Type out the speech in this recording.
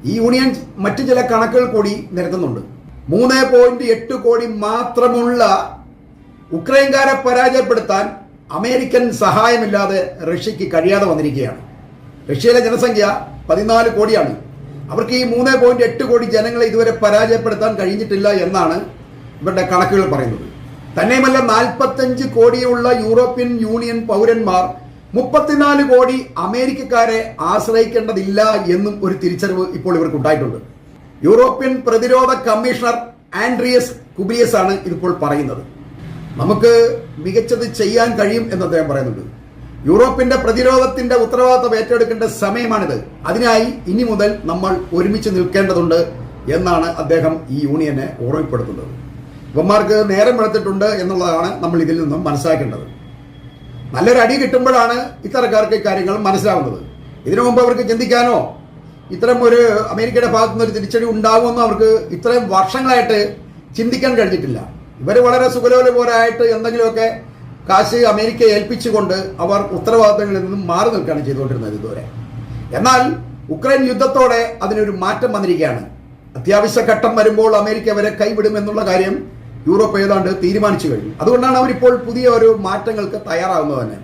ഈ യൂണിയൻ മറ്റു ചില കണക്കുകൾ കൂടി നിരത്തുന്നുണ്ട്. 3.8 കോടി മാത്രമുള്ള ഉക്രൈൻകാരെ പരാജയപ്പെടുത്താൻ അമേരിക്കൻ സഹായമില്ലാതെ റഷ്യക്ക് കഴിയാതെ വന്നിരിക്കുകയാണ്. റഷ്യയിലെ ജനസംഖ്യ 14 കോടിയാണ്. അവർക്ക് ഈ 3.8 കോടി ജനങ്ങളെ ഇതുവരെ പരാജയപ്പെടുത്താൻ കഴിഞ്ഞിട്ടില്ല എന്നാണ് ഇവരുടെ കണക്കുകൾ പറയുന്നത്. തന്നെയുമല്ല 45 കോടിയുള്ള യൂറോപ്യൻ യൂണിയൻ പൗരന്മാർ 34 കോടി അമേരിക്കക്കാരെ ആശ്രയിക്കേണ്ടതില്ല എന്നും ഒരു തിരിച്ചറിവ് ഇപ്പോൾ ഇവർക്ക് ഉണ്ടായിട്ടുണ്ട്. യൂറോപ്യൻ പ്രതിരോധ കമ്മീഷണർ ആൻഡ്രിയസ് കുബിയസ് ആണ് ഇതിപ്പോൾ പറയുന്നത്. നമുക്ക് മികച്ചത് ചെയ്യാൻ കഴിയും എന്ന് അദ്ദേഹം പറയുന്നുണ്ട്. യൂറോപ്പിന്റെ പ്രതിരോധത്തിന്റെ ഉത്തരവാദിത്തം ഏറ്റെടുക്കേണ്ട സമയമാണിത്. അതിനായി ഇനി മുതൽ നമ്മൾ ഒരുമിച്ച് നിൽക്കേണ്ടതുണ്ട് എന്നാണ് അദ്ദേഹം ഈ യൂണിയനെ ഓർമ്മപ്പെടുത്തുന്നത്. ഇവന്മാർക്ക് നേരം വെളുത്തിട്ടുണ്ട് എന്നുള്ളതാണ് നമ്മൾ ഇതിൽ നിന്നും മനസ്സിലാക്കേണ്ടത്. നല്ലൊരു അടി കിട്ടുമ്പോഴാണ് ഇത്തരക്കാർക്ക് കാര്യങ്ങൾ മനസ്സിലാവുന്നത്. ഇതിനു മുമ്പ് അവർക്ക് ചിന്തിക്കാനോ ഇത്തരം ഒരു അമേരിക്കയുടെ ഭാഗത്തു നിന്ന് ഒരു തിരിച്ചടി ഉണ്ടാകുമെന്നോ അവർക്ക് ഇത്രയും വർഷങ്ങളായിട്ട് ചിന്തിക്കാൻ കഴിഞ്ഞിട്ടില്ല. ഇവർ വളരെ സുഖലോലപോരായിട്ട് എന്തെങ്കിലുമൊക്കെ കാശ് അമേരിക്കയെ ഏൽപ്പിച്ചുകൊണ്ട് അവർ ഉത്തരവാദിത്തങ്ങളിൽ നിന്നും മാറി നിൽക്കുകയാണ് ചെയ്തുകൊണ്ടിരുന്നത് ഇതുവരെ. എന്നാൽ ഉക്രൈൻ യുദ്ധത്തോടെ അതിനൊരു മാറ്റം വന്നിരിക്കുകയാണ്. അത്യാവശ്യ ഘട്ടം വരുമ്പോൾ അമേരിക്ക അവരെ കൈവിടുമെന്നുള്ള കാര്യം യൂറോപ്പ് ഏതാണ്ട് തീരുമാനിച്ചു കഴിഞ്ഞു. അതുകൊണ്ടാണ് അവരിപ്പോൾ പുതിയ ഒരു മാറ്റങ്ങൾക്ക് തയ്യാറാകുന്നത് തന്നെ.